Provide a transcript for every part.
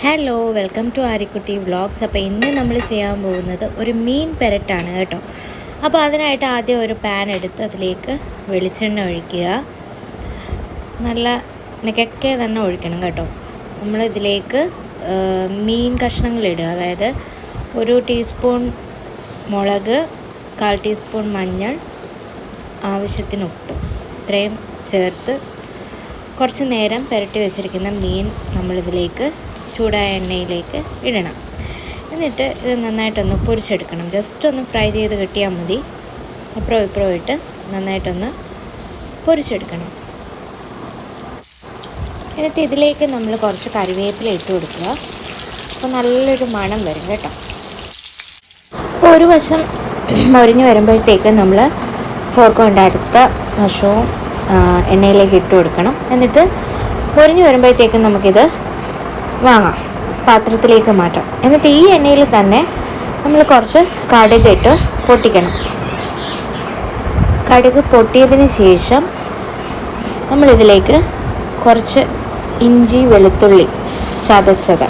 Hello, welcome to Aryakutty vlogs. അപ്പോൾ ഇന്ന് നമ്മൾ ചെയ്യാൻ പോകുന്നത് ഒരു മീൻ പെരട്ടാണ് കേട്ടോ. അപ്പോൾ അതിനായിട്ട് ആദ്യം ഒരു പാൻ എടുത്ത് അതിലേക്ക് വെളിച്ചെണ്ണ ഒഴിക്കുക. നല്ല നികക്കെ തന്നെ ഒഴിക്കണം കേട്ടോ. നമ്മളിതിലേക്ക് മീൻ കഷ്ണങ്ങളിടുക. അതായത് 1 ടീസ്പൂൺ മുളക്, 1/4 ടീസ്പൂൺ മഞ്ഞൾ, ആവശ്യത്തിന് ഉപ്പ്, ഇത്രയും ചേർത്ത് കുറച്ച് നേരം പുരട്ടി വെച്ചിരിക്കുന്ന മീൻ നമ്മളിതിലേക്ക് ചൂടായ എണ്ണയിലേക്ക് ഇടണം. എന്നിട്ട് ഇത് നന്നായിട്ടൊന്ന് പൊരിച്ചെടുക്കണം. ജസ്റ്റ് ഒന്ന് ഫ്രൈ ചെയ്ത് കിട്ടിയാൽ മതി. അപ്പുറവും ഇപ്പുറവും ഇട്ട് നന്നായിട്ടൊന്ന് പൊരിച്ചെടുക്കണം. എന്നിട്ട് ഇതിലേക്ക് നമ്മൾ കുറച്ച് കറിവേപ്പില ഇട്ട് കൊടുക്കുക. അപ്പോൾ നല്ലൊരു മണം വരും കേട്ടോ. അപ്പോൾ ഒരു വശം മൊരിഞ്ഞ് വരുമ്പോഴത്തേക്ക് നമ്മൾ ഫോർക്ക് കൊണ്ട് അടുത്ത വശവും എണ്ണയിലേക്ക് ഇട്ട് കൊടുക്കണം. എന്നിട്ട് മൊരിഞ്ഞ് വരുമ്പോഴത്തേക്കും നമുക്കിത് വാങ്ങാം, പാത്രത്തിലേക്ക് മാറ്റാം. എന്നിട്ട് ഈ എണ്ണയിൽ തന്നെ നമ്മൾ കുറച്ച് കടുക് ഇട്ട് പൊട്ടിക്കണം. കടുക് പൊട്ടിയതിന് ശേഷം നമ്മളിതിലേക്ക് കുറച്ച് ഇഞ്ചി വെളുത്തുള്ളി ചതച്ചത്,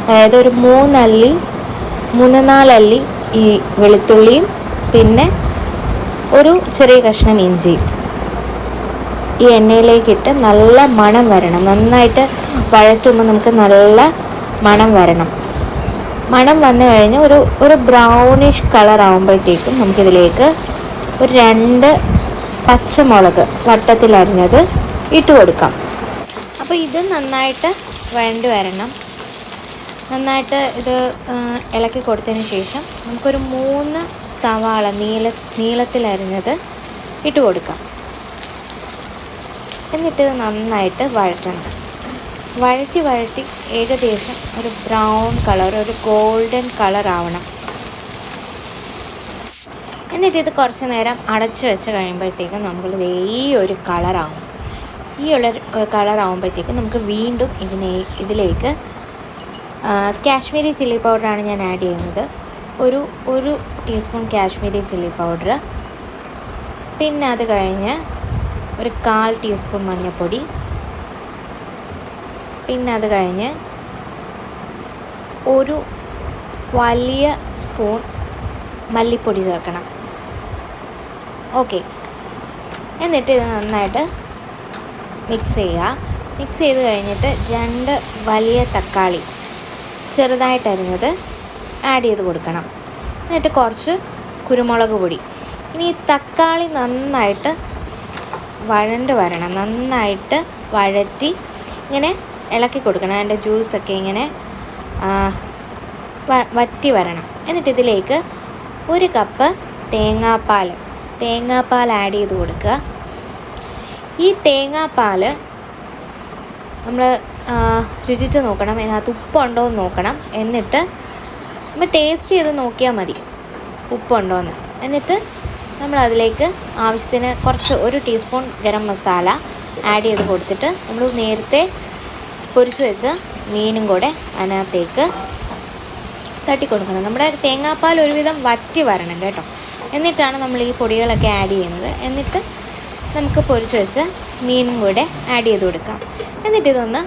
അതായത് ഒരു 3-4 അല്ലി ഈ വെളുത്തുള്ളിയും പിന്നെ ഒരു ചെറിയ കഷ്ണം ഇഞ്ചിയും ഈ എണ്ണയിലേക്കിട്ട് നല്ല മണം വരണം. നന്നായിട്ട് വഴറ്റുമ്പോൾ നമുക്ക് നല്ല മണം വരണം. മണം വന്നു കഴിഞ്ഞ് ഒരു ബ്രൗണിഷ് കളർ ആകുമ്പോഴത്തേക്കും നമുക്കിതിലേക്ക് ഒരു 2 പച്ചമുളക് വട്ടത്തിലരിഞ്ഞത് ഇട്ട് കൊടുക്കാം. അപ്പോൾ ഇത് നന്നായിട്ട് വഴണ്ട് വരണം. നന്നായിട്ട് ഇത് ഇളക്കി കൊടുത്തതിന് ശേഷം നമുക്കൊരു 3 സവാള നീളത്തിലരിഞ്ഞത് ഇട്ട് കൊടുക്കാം. എന്നിട്ട് നന്നായിട്ട് വഴറ്റണം. വഴറ്റി ഏകദേശം ഒരു ബ്രൗൺ കളർ, ഒരു ഗോൾഡൻ കളർ ആവണം. എന്നിട്ട് ഇത് കുറച്ച് നേരം അടച്ചു വെച്ച് കഴിയുമ്പോഴത്തേക്കും നമുക്ക് ഈ ഒരു കളറാവും. ഈ ഉള്ള കളറാവുമ്പോഴത്തേക്കും നമുക്ക് വീണ്ടും ഇതിലേക്ക് കാശ്മീരി ചില്ലി പൗഡറാണ് ഞാൻ ആഡ് ചെയ്യുന്നത്. ഒരു ടീസ്പൂൺ കാശ്മീരി ചില്ലി പൗഡർ, പിന്നെ അത് കഴിഞ്ഞ് ഒരു 1/4 ടീസ്പൂൺ മഞ്ഞൾപ്പൊടി, പിന്നെ അത് കഴിഞ്ഞ് ഒരു വലിയ സ്പൂൺ മല്ലിപ്പൊടി ചേർക്കണം. ഓക്കെ, എന്നിട്ട് ഇത് നന്നായിട്ട് മിക്സ് ചെയ്യുക. മിക്സ് ചെയ്ത് കഴിഞ്ഞിട്ട് 2 വലിയ തക്കാളി ചെറുതായിട്ട് അരിഞ്ഞത് ആഡ് ചെയ്ത് കൊടുക്കണം. എന്നിട്ട് കുറച്ച് കുരുമുളക് പൊടി. ഇനി തക്കാളി നന്നായിട്ട് വഴണ്ട് വരണം. നന്നായിട്ട് വഴറ്റി ഇങ്ങനെ ഇളക്കി കൊടുക്കണം. അതിൻ്റെ ജ്യൂസൊക്കെ ഇങ്ങനെ വറ്റി വരണം. എന്നിട്ട് ഇതിലേക്ക് 1 കപ്പ് തേങ്ങാപ്പാൽ ആഡ് ചെയ്ത് കൊടുക്കുക. ഈ തേങ്ങാപ്പാൽ നമ്മൾ രുചിച്ച് നോക്കണം, ഇതിനകത്ത് ഉപ്പുണ്ടോ എന്ന് നോക്കണം. എന്നിട്ട് നമ്മൾ ടേസ്റ്റ് ചെയ്ത് നോക്കിയാൽ മതി ഉപ്പുണ്ടോയെന്ന്. എന്നിട്ട് നമ്മളതിലേക്ക് ആവശ്യത്തിന് കുറച്ച് 1 ടീസ്പൂൺ ഗരം മസാല ആഡ് ചെയ്ത് കൊടുത്തിട്ട് നമ്മൾ നേരത്തെ പൊരിച്ച് വെച്ച മീനും കൂടെ അതിനകത്തേക്ക് തട്ടിക്കൊടുക്കണം. നമ്മുടെ തേങ്ങാപ്പാൽ ഒരുവിധം വറ്റി വരണം കേട്ടോ. എന്നിട്ടാണ് നമ്മൾ ഈ പൊടികളൊക്കെ ആഡ് ചെയ്യുന്നത്. എന്നിട്ട് നമുക്ക് പൊരിച്ച് വെച്ച മീനും കൂടെ ആഡ് ചെയ്ത് കൊടുക്കാം. എന്നിട്ട് ഇതൊന്ന്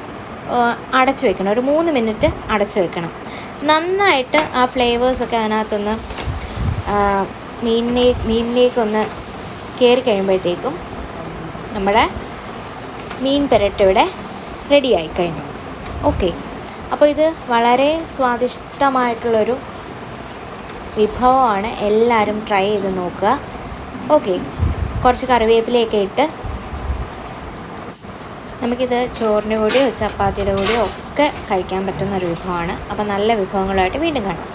അടച്ചു വെക്കണം. ഒരു 3 മിനിറ്റ് അടച്ചു വെക്കണം. നന്നായിട്ട് ആ ഫ്ലേവേഴ്സൊക്കെ അതിനകത്തൊന്ന് മീനിലേക്കൊന്ന് കയറി കഴിയുമ്പോഴത്തേക്കും നമ്മുടെ മീൻ പെരട്ട് ഇവിടെ റെഡിയായി കഴിഞ്ഞു. ഓക്കെ, അപ്പോൾ ഇത് വളരെ സ്വാദിഷ്ടമായിട്ടുള്ളൊരു വിഭവമാണ്. എല്ലാവരും ട്രൈ ചെയ്ത് നോക്കുക. ഓക്കെ, കുറച്ച് കറിവേപ്പിലയൊക്കെ ഇട്ട് നമുക്കിത് ചോറിൻ്റെ കൂടെയോ ചപ്പാത്തിയുടെ കൂടെയോ ഒക്കെ കഴിക്കാൻ പറ്റുന്ന ഒരു വിഭവമാണ്. അപ്പോൾ നല്ല വിഭവങ്ങളായിട്ട് വീണ്ടും കാണാം.